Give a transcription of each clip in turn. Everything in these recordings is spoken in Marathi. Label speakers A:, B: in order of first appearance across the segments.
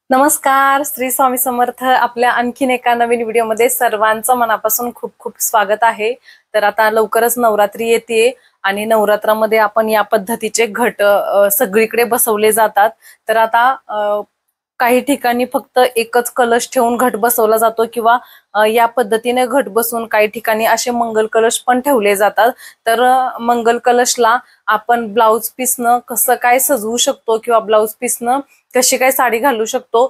A: नमस्कार, श्री स्वामी समर्थ। आपल्या आणखीन एका नवीन व्हिडिओमध्ये सर्वांचं मनापासून खूप खूप स्वागत आहे। तर आता लवकरच नवरात्री येते आणि नवरात्रामध्ये आपण या पद्धतीचे घट सगळीकडे बसवले जातात। तर आता काही ठिकाणी फक्त एकच कलश ठेवून घट बसवला जातो किंवा या पद्धतीने घट बसून काही ठिकाणी असे मंगल कलश पण ठेवले जातात। तर मंगल कलशला आपण ब्लाउज पीसनं कसं काय सजवू शकतो किंवा ब्लाउज पीसनं कशी काय साडी घालू शकतो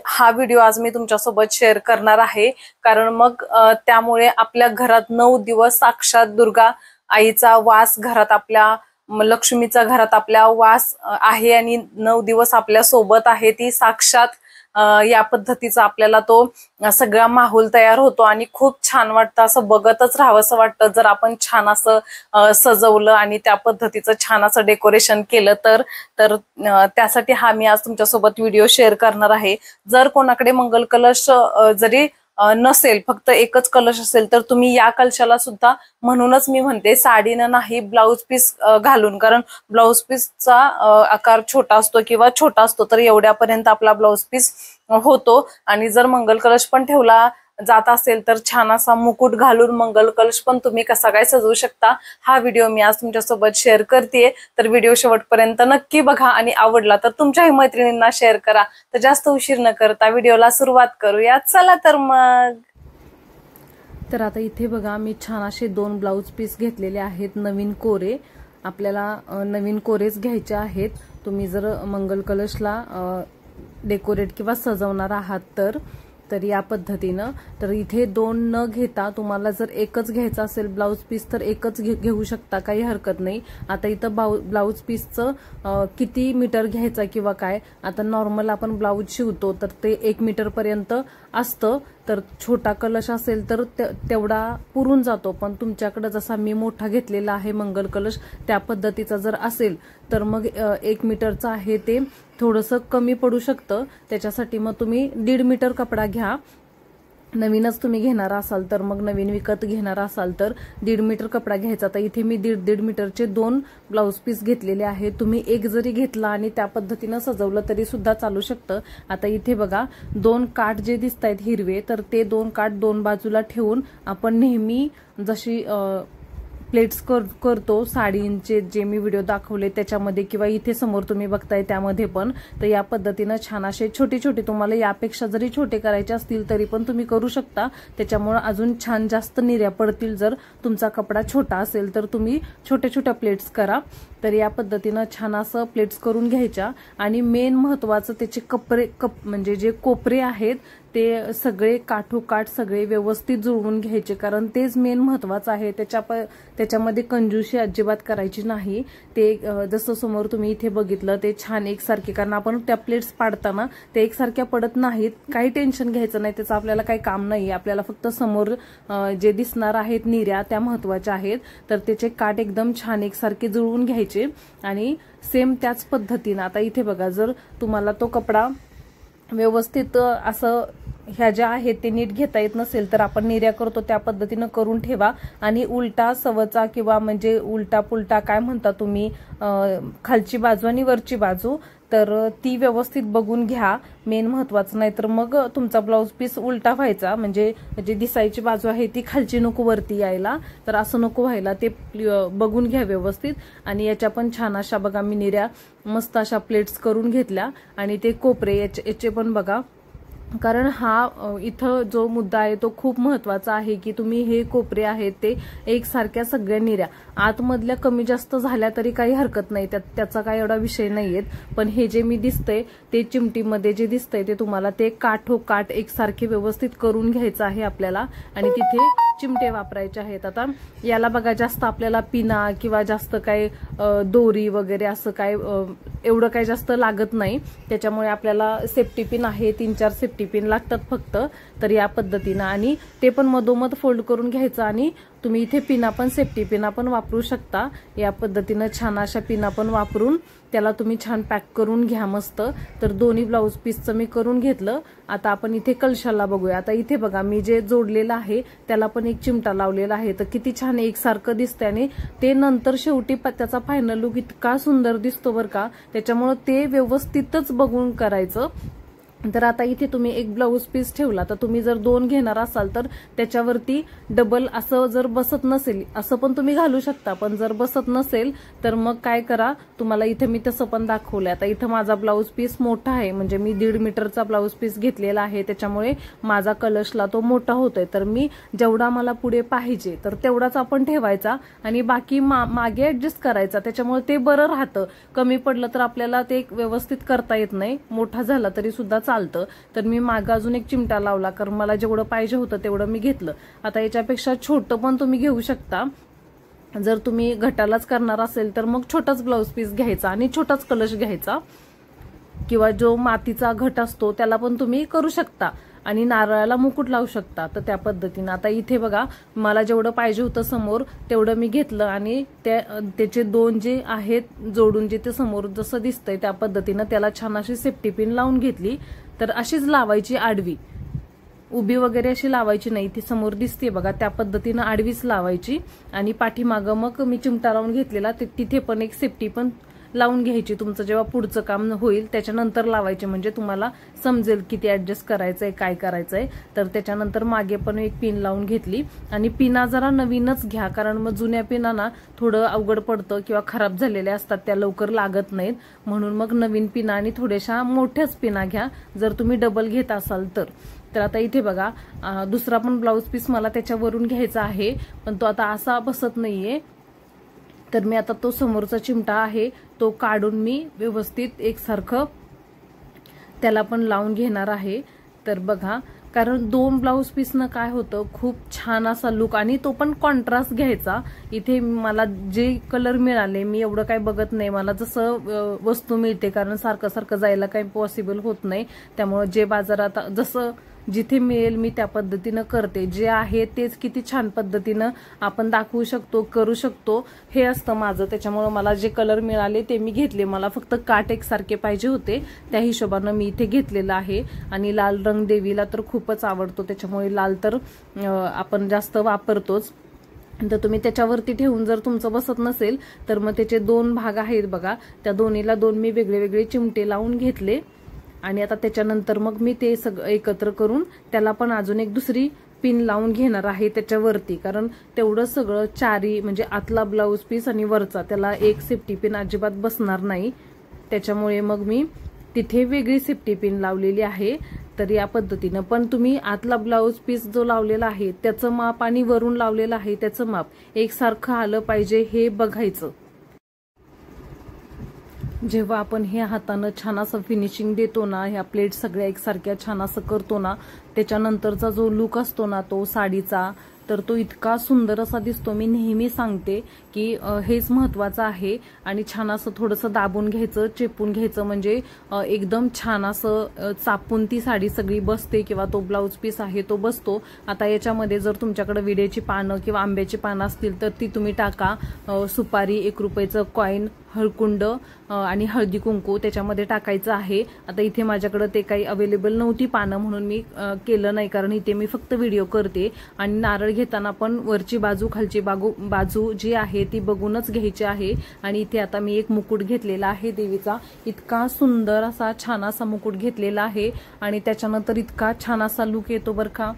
A: हा व्हिडिओ आज मी तुमच्यासोबत शेअर करणार आहे। कारण मग त्यामुळे आपल्या घरात 9 दिवस साक्षात दुर्गा आईचा वास घरात आपल्या लक्ष्मीचा घरात आपल्या वास आहे आणि 9 दिवस आपल्या सोबत आहे। ती साक्षात या पद्धतीचा आपल्याला तो सगळा माहोल तयार होतो आणि खूप छान वाटतं। असं बघतच राहावंसं वाटतं जर आपण छान असं सजवलं आणि त्या पद्धतीचं छान असं डेकोरेशन केलं तर त्यासाठी हा मी आज तुमच्यासोबत व्हिडिओ शेअर करणार आहे। जर कोणाकडे मंगल कलश जरी नसेल, फक्त एकच कलश असेल, तर तुम्ही या कलशाला सुद्धा म्हणूनच मी म्हणते साडीनं नाही ब्लाउज पीस घालून, कारण ब्लाउज पीसचा आकार छोटा असतो किंवा छोटा असतो तर एवढ्यापर्यंत आपला ब्लाउज पीस होतो। आणि जर मंगल कलश पण ठेवला जात असेल तर छान असा मुकुट घालून मंगल कलश पण तुम्ही कसा काय सजवू शकता हा व्हिडिओ मी आज तुमच्यासोबत शेअर करते। तर व्हिडिओ शेवटपर्यंत नक्की बघा आणि आवडला तर तुमच्याही मैत्रिणींना शेअर करा। तर जास्त उशीर न करता व्हिडिओला सुरुवात करूया, चला तर मग। तर आता इथे बघा मी छान असे 2 ब्लाउज पीस घेतलेले आहेत नवीन कोरे। आपल्याला नवीन कोरेच घ्यायचे आहेत। तुम्ही जर मंगल कलशला डेकोरेट किंवा सजवणार आहात तर या पद्धतीनं। तर इथे 2 न घेता तुम्हाला जर एकच घ्यायचा असेल ब्लाउज पीस तर एकच घेऊ शकता, काही हरकत नाही। आता इथं ब्लाउज पीसचं किती मीटर घ्यायचा किंवा काय, आता नॉर्मल आपण ब्लाउज शिवतो तर ते 1 मीटर पर्यंत असतं। तर छोटा कलश असेल तर तेवढा पुरून जातो, पण तुमच्याकडे जसा मी मोठा घेतलेला आहे मंगल कलश त्या पद्धतीचा जर असेल तर मग 1 मीटरचा आहे ते थोडंसं कमी पडू शकतं। त्याच्यासाठी मग तुम्ही 1.5 मीटर कपडा घ्या। नवीनच तुम्ही घेणार असाल तर मग नवीन विकत घेणार असाल तर 1.5 मीटर कपडा घ्यायचा। तर इथे मी 1.5 मीटरचे 2 ब्लाउज पीस घेतलेले आहेत। तुम्ही एक जरी घेतला आणि त्या पद्धतीनं सजवलं तरी सुद्धा चालू शकतं। आता इथे बघा 2 काठ जे दिसत आहेत हिरवे, तर ते 2 काठ 2 बाजूला ठेवून आपण नेहमी जशी प्लेट्स करतो साडींचे जे मी व्हिडिओ दाखवले त्याच्यामध्ये किंवा इथे समोर तुम्ही बघताय त्यामध्ये पण, तर या पद्धतीनं छान असे छोटे छोटे, तुम्हाला यापेक्षा जरी छोटे करायचे असतील तरी पण तुम्ही करू शकता। त्याच्यामुळे अजून छान जास्त निर्या पडतील। जर तुमचा कपडा छोटा असेल तर तुम्ही छोट्या छोट्या प्लेट्स करा। तर या पद्धतीनं छान असं प्लेट्स करून घ्यायच्या आणि मेन महत्वाचं त्याचे म्हणजे जे कोपरे आहेत ते सगळे काठोकाठ सगळे व्यवस्थित जुळवून घ्यायचे, कारण तेच मेन महत्वाचं आहे। त्याच्यामध्ये कंजूशी अजिबात करायची नाही। ते जसं समोर तुम्ही इथे बघितलं ते छान एकसारखे, कारण आपण त्या प्लेट्स पाडताना ते एकसारख्या पडत नाहीत। काही टेन्शन घ्यायचं नाही, त्याचं आपल्याला काही काम नाही। आपल्याला फक्त समोर जे दिसणार आहेत निर्या त्या महत्वाच्या आहेत। तर त्याचे काठ एकदम छान एकसारखे जुळवून घ्यायचे आणि सेम त्याच पद्धतीनं आता इथे बघा, जर तुम्हाला तो कपडा व्यवस्थित असं ह्या ज्या आहेत ते नीट घेता येत नसेल तर आपण निर्या करतो त्या पद्धतीनं करून ठेवा। आणि उलटा सवचा किंवा म्हणजे उलटा पुलटा काय म्हणता तुम्ही, खालची बाजू आणि वरची बाजू, तर ती व्यवस्थित बघून घ्या, मेन महत्वाचं। नाही तर मग तुमचा ब्लाउज पीस उलटा व्हायचा, म्हणजे जी दिसायची बाजू आहे ती खालची नको वरती यायला, तर असं नको व्हायला। ते बघून घ्या व्यवस्थित। आणि याच्या पण छान अशा बघा मी निर्या मस्त अशा प्लेट्स करून घेतल्या। आणि ते कोपरे याचे पण बघा, कारण हा इथं जो मुद्दा आहे तो खूप महत्वाचा आहे की तुम्ही हे कोपरे आहेत ते एकसारख्या सगळ्या निर्या आतमधल्या कमी जास्त झाल्या तरी काही हरकत नाही, त्याचा काही एवढा विषय नाहीये। पण हे जे मी दिसतंय ते चिमटीमध्ये जे दिसतंय ते तुम्हाला ते काठोकाठ एकसारखे व्यवस्थित करून घ्यायचं आहे आपल्याला आणि तिथे चिमटे वापरायचे आहेत। आता याला बघा जास्त आपल्याला पिना किंवा जास्त काय दोरी वगैरे असं काय एवढं काही जास्त लागत नाही। त्याच्यामुळे आपल्याला सेफ्टी पिन आहे, 3-4 सेफ्टी पिन लागतात फक्त। तर या पद्धतीनं आणि ते पण मधोमध फोल्ड करून घ्यायचं आणि तुम्ही इथे पिना पण सेफ्टी पिना पण वापरू शकता। या पद्धतीनं छान अशा पिना पण वापरून त्याला तुम्ही छान पॅक करून घ्या मस्त। तर दोन्ही ब्लाउज पीसचं मी करून घेतलं। आता आपण इथे कलशाला बघूया। आता इथे बघा मी जे जोडलेलं आहे त्याला पण एक चिमटा लावलेला आहे, तर किती छान एकसारखं दिसतंय आणि ते नंतर शेवटी त्याचा फायनल लुक इतका सुंदर दिसतो बरं का। त्याच्यामुळे ते व्यवस्थितच बघून करायचं। तर आता इथे तुम्ही एक ब्लाऊज पीस ठेवला तर तुम्ही जर 2 घेणार असाल तर त्याच्यावरती डबल असं जर बसत नसेल असं पण तुम्ही घालू शकता, पण जर बसत नसेल तर मग काय करा, तुम्हाला इथे मी तसं पण दाखवलंय. आता इथं माझा ब्लाऊज पीस मोठा आहे, म्हणजे मी 1.5 मीटरचा ब्लाऊज पीस घेतलेला आहे, त्याच्यामुळे माझा कलशला तो मोठा होतोय. तर मी जेवढा मला पुढे पाहिजे तर तेवढाच आपण ठेवायचा आणि बाकी मागे ऍडजस्ट करायचा, त्याच्यामुळे ते बरं राहतं. कमी पडलं तर आपल्याला ते व्यवस्थित करता येत नाही, मोठा झाला तरी सुद्धा चालतं. तर मी मागे अजून एक चिमटा लावला, कारण मला जेवढं पाहिजे होतं तेवढं मी घेतलं. आता याच्यापेक्षा छोटं पण तुम्ही घेऊ शकता. जर तुम्ही घटालाच करणार असेल तर मग छोटाच ब्लाऊज पीस घ्यायचा आणि छोटाच कलश घ्यायचा, किंवा जो मातीचा घट असतो त्याला पण तुम्ही करू शकता आणि नारळाला मुकुट लावू शकता. तर त्या पद्धतीने आता इथे बघा, मला जेवढं पाहिजे होतं समोर तेवढं मी घेतलं आणि त्याचे 2 जे आहेत जोडून जे ते समोर जसं दिसतंय त्या पद्धतीनं त्याला छान अशी सेफ्टी पिन लावून घेतली. तर अशीच लावायची आडवी, उभी वगैरे अशी लावायची नाही, ती समोर दिसते बघा त्या पद्धतीनं आडवीच लावायची. आणि पाठीमागं मग मी चिमटा लावून घेतलेला तिथे पण एक सेफ्टी पण लावून घ्यायची. तुमचं जेव्हा पुढचं काम होईल त्याच्यानंतर लावायचे, म्हणजे तुम्हाला समजेल किती ऍडजस्ट करायचंय काय करायचंय. तर त्याच्यानंतर मागे पण एक पिन लावून घेतली. आणि पिना जरा नवीनच घ्या, कारण मग जुन्या पिनांना थोडं अवघड पडतं किंवा खराब झालेल्या असतात, त्या लवकर लागत नाहीत. म्हणून मग नवीन पिना आणि थोड्याशा मोठ्याच पिना घ्या जर तुम्ही डबल घेत असाल तर. तर आता इथे बघा, दुसरा पण ब्लाऊज पीस मला त्याच्यावरून घ्यायचा आहे, पण तो आता असा बसत नाहीये. तर मी आता तो समोरचा चिमटा आहे तो काढून मी व्यवस्थित एकसारखं त्याला पण लावून घेणार आहे. तर बघा, कारण 2 ब्लाऊज पीसनं काय होतं, खूप छान असा लुक, आणि तो पण कॉन्ट्रास्ट घ्यायचा. इथे मला जे कलर मिळाले, मी एवढं काय बघत नाही, मला जसं वस्तू मिळते, कारण सारखं सारखं जायला काही पॉसिबल होत नाही, त्यामुळे जे बाजारात जसं जिथे मिळेल मी त्या पद्धतीनं करते. जे आहे तेच किती छान पद्धतीनं आपण दाखवू शकतो, करू शकतो, हे असतं माझं. त्याच्यामुळे मला जे कलर मिळाले ते मी घेतले. मला फक्त काट एकसारखे पाहिजे होते, त्या हिशोबानं मी इथे घेतलेलं आहे. आणि लाल रंग देवीला तर खूपच आवडतो, त्याच्यामुळे लाल तर आपण जास्त वापरतोच. तर तुम्ही त्याच्यावरती ठेवून जर तुमचं बसत नसेल तर मग त्याचे 2 भाग आहेत बघा, त्या दोन्हीला 2 मी वेगळे वेगळे चिमटे लावून घेतले. आणि आता त्याच्यानंतर मग मी ते सगळं एकत्र करून त्याला पण अजून एक दुसरी पिन लावून घेणार आहे त्याच्यावरती, कारण तेवढं सगळं चारी म्हणजे आतला ब्लाऊज पीस आणि वरचा त्याला एक सेफ्टी पिन अजिबात बसणार नाही, त्याच्यामुळे मग मी तिथे वेगळी सेफ्टी पिन लावलेली आहे. तर या पद्धतीनं पण तुम्ही आतला ब्लाऊज पीस जो लावलेला आहे त्याचं माप आणि वरून लावलेलं आहे त्याचं माप एकसारखं आलं पाहिजे हे बघायचं. जेव्हा आपण हे हातानं छान असं फिनिशिंग देतो ना, ह्या प्लेट सगळ्या एकसारख्या छान असं करतो ना, त्याच्यानंतरचा जो लुक असतो ना तो साडीचा, तर तो इतका सुंदर असा दिसतो. मी नेहमी सांगते की हेच महत्वाचं आहे. आणि छान असं थोडंसं दाबून घ्यायचं, चेपून घ्यायचं, म्हणजे एकदम छान असं चापून ती साडी सगळी बसते किंवा तो ब्लाऊज पीस आहे तो बसतो. आता याच्यामध्ये जर तुमच्याकडे विड्याची पानं किंवा आंब्याची पानं असतील तर ती तुम्ही टाका. सुपारी, 1 रुपयाचं कॉईन, हळकुंड आणि हळदी कुंकू त्याच्यामध्ये टाकायचं आहे. आता इथे माझ्याकडे ते काही अवेलेबल नव्हती पानं, म्हणून मी केलं नाही, कारण इथे मी फक्त व्हिडिओ करते. आणि नारळ घेताना पण वरची बाजू खालची बाजू जी आहे ती बघूनच घ्यायची आहे. आणि इथे आता मी एक मुकुट घेतलेला आहे देवीचा, इतका सुंदर असा छान असा मुकुट घेतलेला आहे. आणि त्याच्यानंतर इतका छान असा लुक येतो बरं का,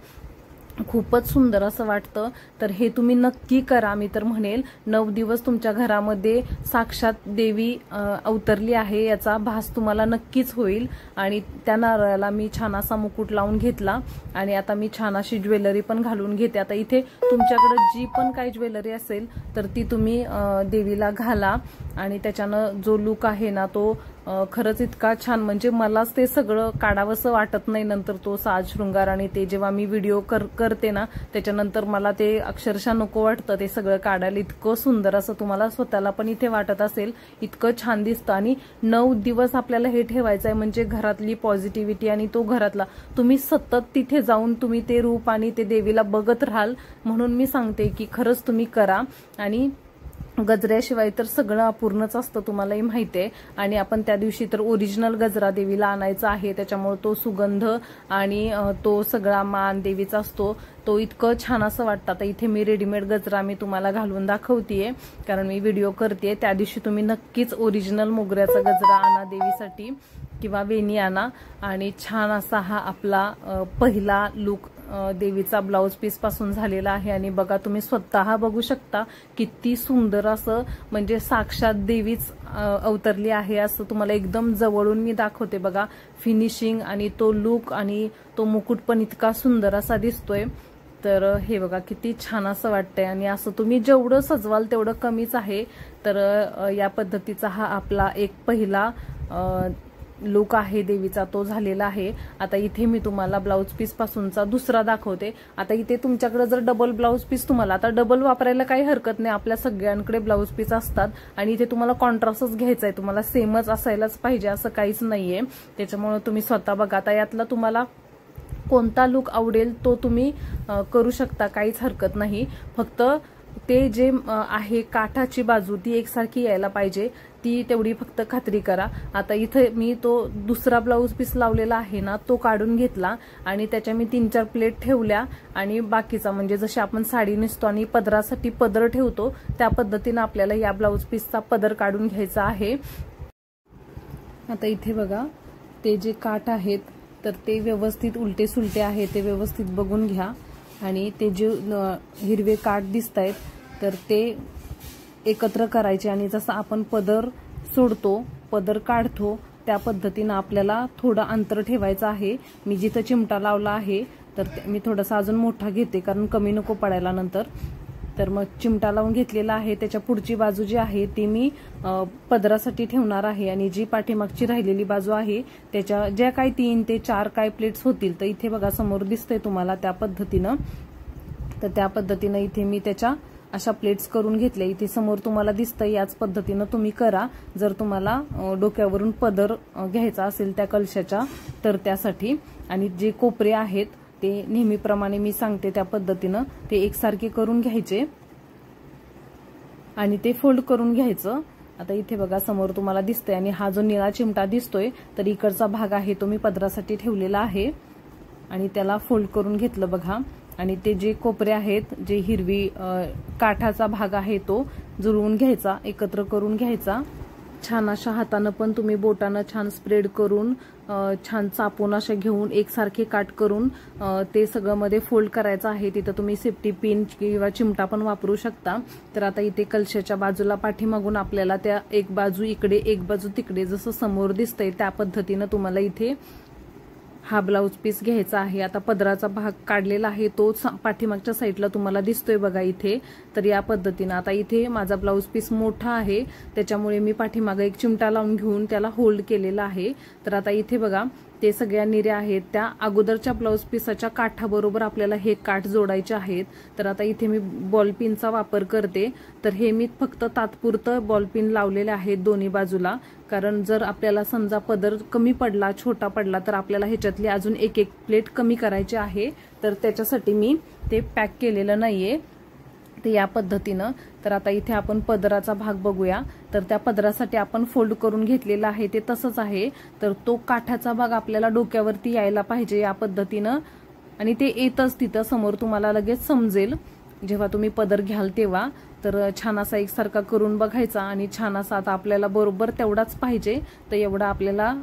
A: खूपच सुंदर असं वाटतं. तर हे तुम्ही नक्की करा. मी तर म्हणेल 9 दिवस तुमच्या घरामध्ये साक्षात देवी अवतरली आहे याचा भास तुम्हाला नक्कीच होईल. आणि त्या नारळाला मी छान असा मुकुट लावून घेतला आणि आता मी छान अशी ज्वेलरी पण घालून घेते. आता इथे तुमच्याकडे जी पण काही ज्वेलरी असेल तर ती तुम्ही देवीला घाला. आणि त्याच्यानं जो लुक आहे ना तो खरंच इतका छान, म्हणजे मलाच ते सगळं काढावंसं वाटत नाही नंतर तो साज शृंगार. आणि ते जेव्हा मी व्हिडिओ करते ना त्याच्यानंतर मला ते अक्षरशः नको वाटतं ते सगळं काढायला. इतकं सुंदर असं तुम्हाला स्वतःला पण इथे वाटत असेल, इतकं छान दिसतं. आणि 9 दिवस आपल्याला हे ठेवायचं आहे, म्हणजे घरातली पॉझिटिव्हिटी आणि तो घरातला तुम्ही सतत तिथे जाऊन तुम्ही ते रूप आणि ते देवीला बघत राहाल. म्हणून मी सांगते की खरंच तुम्ही करा. आणि गजऱ्याशिवाय तर सगळं अपूर्णच असतं, तुम्हालाही माहिती आहे. आणि आपण त्या दिवशी तर ओरिजिनल गजरा देवीला आणायचा आहे, त्याच्यामुळे तो सुगंध आणि तो सगळा मान देवीचा असतो, तो इतकं छान असं वाटतं. आता इथे मी रेडीमेड गजरा मी तुम्हाला घालून दाखवतेय, कारण मी व्हिडिओ करते. त्या दिवशी तुम्ही नक्कीच ओरिजिनल मोगऱ्याचा गजरा आणा देवीसाठी. किंवा वेणी आणा आणि छान असा हा आपला पहिला लुक देवीचा ब्लाऊज पीस पासून झालेला आहे। आणि बघा तुम्ही स्वतः बघू शकता किती सुंदर असं म्हणजे साक्षात देवीच अवतरली आहे असं तुम्हाला एकदम जवळून मी दाखवते। बघा फिनिशिंग आणि तो लुक आणि तो मुकुट पण इतका सुंदर असा दिसतोय। तर हे बघा किती छान असं वाटतंय आणि असं तुम्ही जेवढं सजवाल तेवढं कमीच आहे। तर या पद्धतीचा हा आपला एक पहिला लुक आहे देवीचा तो झालेला आहे। आता इथे मी तुम्हाला ब्लाऊज पीस पासूनचा दुसरा दाखवते। आता इथे तुमच्याकडे जर डबल ब्लाऊज पीस तुम्हाला आता डबल वापरायला काही हरकत नाही, आपल्या सगळ्यांकडे ब्लाऊज पीस असतात आणि इथे तुम्हाला कॉन्ट्रास्टच घ्यायचा आहे, तुम्हाला सेमच असायलाच पाहिजे असं काहीच नाहीये। त्याच्यामुळे तुम्ही स्वतः बघा आता यातला तुम्हाला कोणता लुक आवडेल तो तुम्ही करू शकता, काहीच हरकत नाही। फक्त ते जे आहे काठाची बाजू ती एकसारखी यायला पाहिजे, ती तेवढी फक्त खात्री करा। आता इथे मी तो दुसरा ब्लाऊज पीस लावलेला आहे ना तो काढून घेतला आणि त्याच्या मी 3-4 प्लेट ठेवल्या आणि बाकीचा म्हणजे जसे आपण साडी नेसतो आणि पदरासाठी पदर ठेवतो त्या पद्धतीने आपल्याला या ब्लाऊज पीसचा पदर काढून घ्यायचा आहे। आता इथे बघा ते जे काठ आहेत तर ते व्यवस्थित उलटे सुलटे आहे ते व्यवस्थित बघून घ्या आणि ते जे हिरवे काठ दिसतायत तर ते एकत्र करायचे आणि जसं आपण पदर सोडतो पदर काढतो त्या पद्धतीने आपल्याला थोडं अंतर ठेवायचं आहे। मी जिथं चिमटा लावला आहे तर मी थोडासा अजून मोठा घेते कारण कमी नको पडायला नंतर। तर मग चिमटा लावून घेतलेला आहे, त्याच्या पुढची बाजू जी आहे ती मी पदरासाठी ठेवणार आहे आणि जी पाठीमागची राहिलेली बाजू आहे त्याच्या ज्या काही 3 ते 4 काय प्लेट्स होतील तर इथे बघा समोर दिसतंय तुम्हाला त्या पद्धतीनं। तर त्या पद्धतीनं इथे मी त्याच्या अशा प्लेट्स करून घेतल्या, इथे समोर तुम्हाला दिसतंय याच पद्धतीनं तुम्ही करा जर तुम्हाला डोक्यावरून पदर घ्यायचा असेल त्या कलशाच्या तर त्यासाठी। आणि जे कोपरे आहेत ते नेहमीप्रमाणे मी सांगते त्या पद्धतीनं ते एकसारखे करून घ्यायचे आणि ते फोल्ड करून घ्यायचं। आता इथे बघा समोर तुम्हाला दिसतंय आणि हा जो निळा चिमटा दिसतोय तर इकडचा भाग आहे तो मी पदरासाठी ठेवलेला आहे आणि त्याला फोल्ड करून घेतलं बघा। आणि ते जे कोपरे आहेत जे हिरवी काठाचा भाग आहे तो जुळवून घ्यायचा, एकत्र करून घ्यायचा। छान अशा हातानं पण तुम्ही बोटानं छान स्प्रेड करून छान चापून असे घेऊन एकसारखे काट करून ते सगळं मध्ये फोल्ड करायचं आहे। तिथं तुम्ही सेफ्टी पिन किंवा चिमटा पण वापरू शकता। तर आता इथे कलशाच्या बाजूला पाठीमागून आपल्याला त्या एक बाजू इकडे एक बाजू तिकडे जसं समोर दिसतंय त्या पद्धतीनं तुम्हाला इथे हा ब्लाऊज पीस घ्यायचा आहे। आता पदराचा भाग काढलेला आहे तो पाठीमागच्या साईडला तुम्हाला दिसतोय बघा इथे। तर या पद्धतीनं आता इथे माझा ब्लाऊज पीस मोठा आहे त्याच्यामुळे मी पाठीमागे एक चिमटा लावून घेऊन त्याला होल्ड केलेला आहे। तर आता इथे बघा ते सगळ्या निऱ्या आहेत त्या अगोदरच्या ब्लाऊज पीसाच्या काठाबरोबर आपल्याला हे काठ जोडायचे आहेत। तर आता इथे मी बॉल पिनचा वापर करते, तर हे मी फक्त तात्पुरतं बॉल पिन लावलेले आहेत दोन्ही बाजूला, कारण जर आपल्याला समजा पदर कमी पडला छोटा पडला तर आपल्याला ह्याच्यातली अजून एक प्लेट कमी करायची आहे, तर त्याच्यासाठी मी ते पॅक केलेलं नाहीये। तर या पद्धतीनं तर आता इथे आपण पदराचा भाग बघूया। तर त्या पदरासाठी आपण फोल्ड करून घेतलेला आहे ते तसंच आहे, तर तो काठाचा भाग आपल्याला डोक्यावरती यायला पाहिजे या पद्धतीनं आणि ते येतच तिथं समोर तुम्हाला लगेच समजेल जेव्हा तुम्ही पदर घ्याल तेव्हा। तर छान असा एकसारखा करून बघायचा आणि छान असा आता आपल्याला बरोबर तेवढाच पाहिजे तर एवढा आपल्याला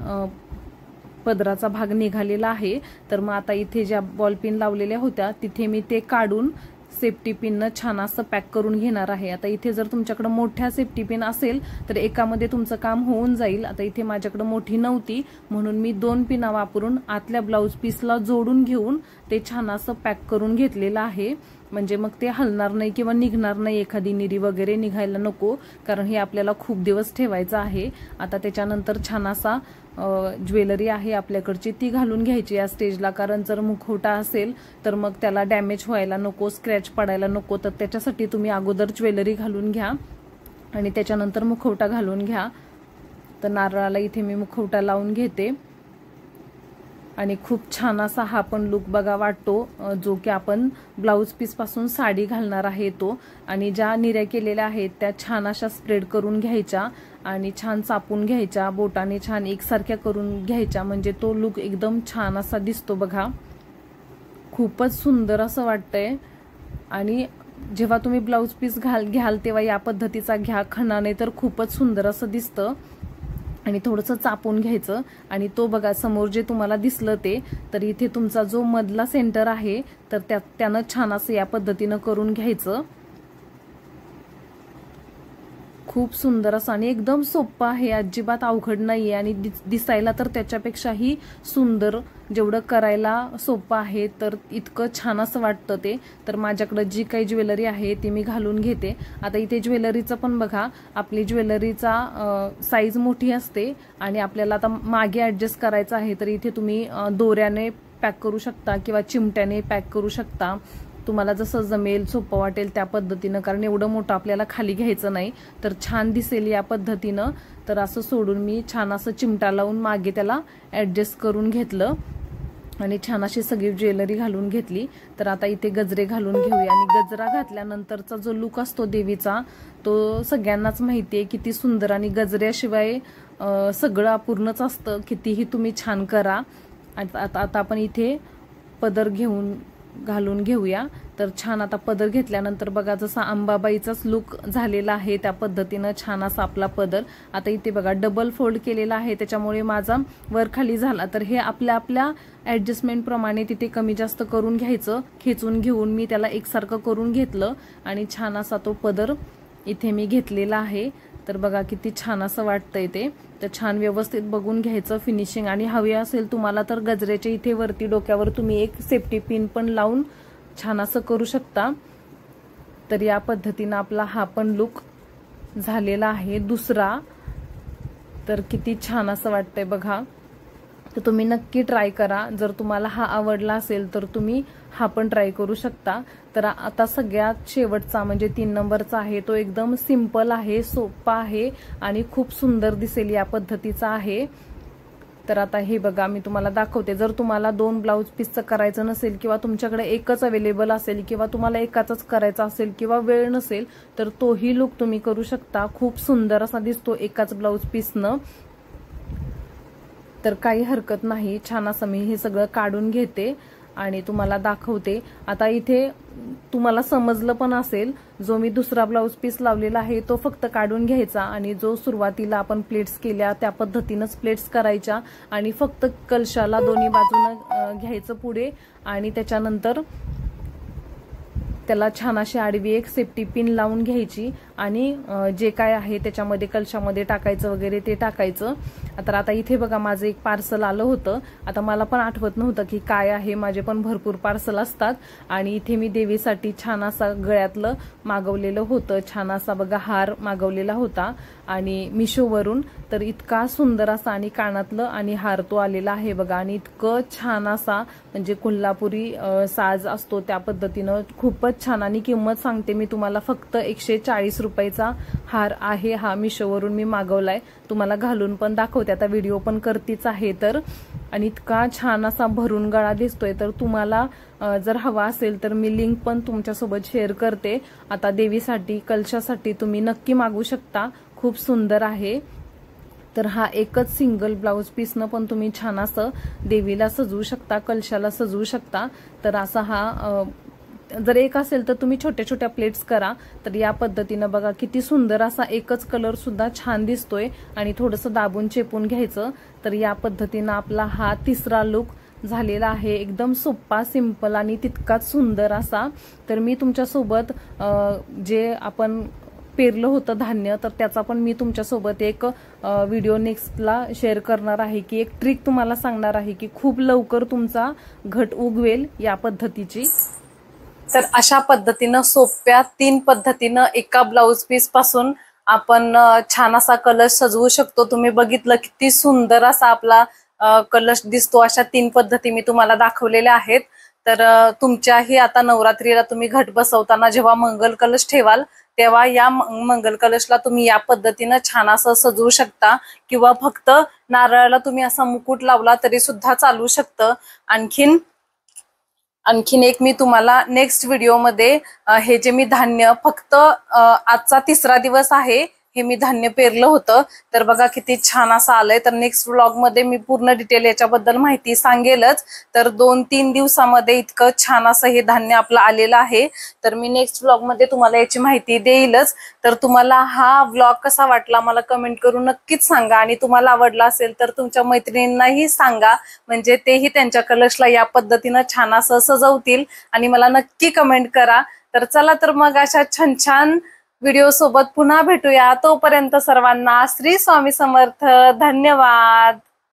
A: पदराचा भाग निघालेला आहे। तर मग आता इथे ज्या बॉल पिन लावलेल्या होत्या तिथे मी ते काढून सेफ्टी पिननं छान असं पॅक करून घेणार आहे। आता इथे जर तुमच्याकडे मोठ्या सेफ्टी पिन असेल तर एकामध्ये तुमचं काम होऊन जाईल। आता इथे माझ्याकडे मोठी नव्हती म्हणून मी 2 पिना वापरून आतल्या ब्लाऊज पीसला जोडून घेऊन ते छान असं पॅक करून घेतलेलं आहे, म्हणजे मग ते हलणार नाही किंवा निघणार नाही, एखादी निरी वगैरे निघायला नको, कारण हे आपल्याला खूप दिवस ठेवायचं आहे। आता त्याच्यानंतर छान असा ज्वेलरी आहे आपल्याकडची ती घालून घ्यायची या स्टेजला, कारण जर मुखवटा असेल तर मग त्याला डॅमेज व्हायला नको, स्क्रॅच पडायला नको, तर त्याच्यासाठी तुम्ही अगोदर ज्वेलरी घालून घ्या आणि त्याच्यानंतर मुखवटा घालून घ्या। तर नारळाला इथे मी मुखवटा लावून घेते आणि खूप छान असा हा पण लुक बघा वाटतो, जो की आपण ब्लाऊज पीस पासून साडी घालणार आहे तो। आणि ज्या निऱ्या केलेल्या आहेत त्या छान अशा स्प्रेड करून घ्यायच्या आणि छान चापून घ्यायच्या, बोटाने छान एकसारख्या करून घ्यायच्या, म्हणजे तो लुक एकदम छान असा दिसतो बघा, खूपच सुंदर असं वाटतंय। आणि जेव्हा तुम्ही ब्लाऊज पीस घ्याल तेव्हा या पद्धतीचा घ्या खणाने, तर खूपच सुंदर असं दिसतं आणि थोडंसं चापून घ्यायचं आणि तो बघा समोर जे तुम्हाला दिसलं ते, तर इथे तुमचा जो मधला सेंटर आहे तर त्यानं छान असं या पद्धतीनं करून घ्यायचं. खूप सुंदर असं आणि एकदम सोपं आहे, अजिबात अवघड नाहीये आणि दिसायला तर त्याच्यापेक्षाही सुंदर. जेवढं करायला सोपं आहे तर इतकं छान असं वाटतं ते. तर माझ्याकडे जी काही ज्वेलरी आहे ती मी घालून घेते. आता इथे ज्वेलरीचं पण बघा, आपली ज्वेलरीचा साईज मोठी असते आणि आपल्याला आता मागे ऍडजस्ट करायचं आहे, तर इथे तुम्ही दोऱ्याने पॅक करू शकता किंवा चिमट्याने पॅक करू शकता. तुम्हाला जसं जमेल सोपं वाटेल त्या पद्धतीनं, कारण एवढं मोठं आपल्याला खाली घ्यायचं नाही, तर छान दिसेल या पद्धतीनं. तर असं सोडून मी छान असं चिमटा लावून मागे त्याला ऍडजस्ट करून घेतलं आणि छान अशी सगळी ज्वेलरी घालून घेतली. तर आता इथे गजरे घालून घेऊया. आणि गजरा घातल्यानंतरचा जो लुक असतो देवीचा तो सगळ्यांनाच माहितीये किती सुंदर, आणि गजऱ्याशिवाय सगळं अपूर्णच असतं, कितीही तुम्ही छान करा. आता आपण इथे पदर घालून घेऊया. तर छान आता पदर घेतल्यानंतर बघा जसा अंबाबाईचाच लुक झालेला आहे त्या पद्धतीनं छान असा आपला पदर. आता इथे बघा डबल फोल्ड केलेला आहे, त्याच्यामुळे माझा वर खाली झाला. तर हे आपल्या ऍडजस्टमेंट प्रमाणे तिथे कमी जास्त करून घ्यायचं. खेचून घेऊन मी त्याला एकसारखं करून घेतलं आणि छान असा तो पदर इथे मी घेतलेला आहे. तर बघा किती छान असं वाटतंय ते. तर छान व्यवस्थित बघून घ्यायचं फिनिशिंग. आणि हवी असेल तुम्हाला तर गजऱ्याच्या इथे वरती डोक्यावर तुम्ही एक सेफ्टी पिन पण लावून छान असं करू शकता. तर या पद्धतीनं आपला हा पण लुक झालेला आहे दुसरा. तर किती छान असं वाटतंय बघा. तर तुम्ही नक्की ट्राय करा. जर तुम्हाला हा आवडला असेल तर तुम्ही हा पण ट्राय करू शकता. तर आता सगळ्यात शेवटचा म्हणजे 3 नंबरचा आहे, तो एकदम सिंपल आहे, सोपा आहे आणि खूप सुंदर दिसेल या पद्धतीचा आहे. तर आता हे बघा मी तुम्हाला दाखवते. जर तुम्हाला 2 ब्लाऊज पीसचं करायचं नसेल किंवा तुमच्याकडे एकच अवेलेबल असेल किंवा तुम्हाला एकाच करायचा असेल किंवा वेळ नसेल तर तोही लुक तुम्ही करू शकता. खूप सुंदर असा दिसतो एकाच ब्लाऊज पीसनं. तर काही हरकत नाही. छान असं मी हे सगळं काढून घेते आणि तुम्हाला दाखवते. आता इथे तुम्हाला समजलं पण असेल, जो मी दुसरा ब्लाऊज पीस लावलेला आहे तो फक्त काढून घ्यायचा आणि जो सुरुवातीला आपण प्लेट्स केल्या त्या पद्धतीनंच प्लेट्स करायच्या आणि फक्त कलशाला दोन्ही बाजूनं घ्यायचं पुढे आणि त्याच्यानंतर त्याला छान अशी आडवी एक सेफ्टी पिन लावून घ्यायची आणि जे काय आहे त्याच्यामध्ये कलशामध्ये टाकायचं वगैरे ते टाकायचं. तर आता इथे बघा माझं एक पार्सल आलं होतं. आता मला पण आठवत नव्हतं की काय आहे, माझे पण भरपूर पार्सल असतात. आणि इथे मी देवीसाठी छान असा गळ्यातलं मागवलेलं होतं, छान असा बघा हार मागवलेला होता आणि मिशोवरून. तर इतका सुंदर असा आणि कानातलं आणि हार तो आलेला आहे बघा. आणि इतकं छान असा म्हणजे कोल्हापुरी साज असतो त्या पद्धतीनं खूपच छान. आणि किंमत सांगते मी तुम्हाला, फक्त 140 रुपयाचा हार आहे हा. मिशोवरून मी मागवलाय. तुम्हाला घालून पण दाखवते, आता व्हिडिओ पण करतीच आहे. तर आणि इतका छान असा भरून गळा दिसतोय. तर तुम्हाला जर हवा असेल तर मी लिंक पण तुमच्यासोबत शेअर करते. आता देवीसाठी कलशासाठी तुम्ही नक्की मागवू शकता. खूप सुंदर आहे. तर हा एकच सिंगल ब्लाऊज पीसनं पण तुम्ही छान असं देवीला सजवू शकता, कलशाला सजवू शकता. तर असा हा जर एक असेल तर तुम्ही छोट्या छोट्या प्लेट्स करा. तर या पद्धतीनं बघा किती सुंदर असा एकच कलर सुद्धा छान दिसतोय आणि थोडंसं दाबून चेपून घ्यायचं. तर या पद्धतीनं आपला हा तिसरा लुक झालेला आहे. एकदम सोपा, सिंपल आणि तितकाच सुंदर असा. तर मी तुमच्यासोबत जे आपण पेरलं होतं धान्य, तर त्याचा पण मी तुमच्यासोबत एक व्हिडिओ नेक्स्टला शेअर करणार आहे की एक ट्रिक तुम्हाला सांगणार आहे की खूप लवकर तुमचा घट उगवेल या पद्धतीची. तर अशा पद्धतीनं सोप्या 3 पद्धतीनं एका ब्लाऊज पीस पासून आपण छान असा कलश सजवू शकतो. तुम्ही बघितलं किती सुंदर असा आपला कलश दिसतो. अशा 3 पद्धती मी तुम्हाला दाखवलेल्या आहेत. तर तुमच्याही आता नवरात्रीला तुम्ही घट बसवताना जेव्हा मंगल कलश ठेवाल तेव्हा या मंगल कलशला तुम्ही या पद्धतीनं छान असं सजवू शकता किंवा फक्त नारळाला तुम्ही असा मुकुट लावला तरी सुद्धा चालू शकतं. आणखीन एक मी तुम्हाला नेक्स्ट व्हिडिओमध्ये हे जे मी धान्य फक्त आजचा 3रा दिवस आहे, हे मी धान्य पेरलं होतं. तर बघा किती छान असं आलंय. तर नेक्स्ट व्लॉग मध्ये मी पूर्ण डिटेल याच्याबद्दल माहिती सांगेलच. तर 2-3 दिवसामध्ये इतकं छान असं हे धान्य आपलं आलेलं आहे. तर मी नेक्स्ट व्लॉग मध्ये तुम्हाला याची माहिती देईलच. तर तुम्हाला हा व्लॉग कसा वाटला मला कमेंट करून नक्कीच सांगा, आणि तुम्हाला आवडला असेल तर तुमच्या मैत्रिणींनाही सांगा, म्हणजे तेही त्यांच्या कलशला या पद्धतीनं छान असं सजवतील, आणि मला नक्की कमेंट करा. तर चला तर मग अशा छान छान व्हिडिओ सोबत पुन्हा भेटूया. तोपर्यंत सर्वांना श्री स्वामी समर्थ. धन्यवाद.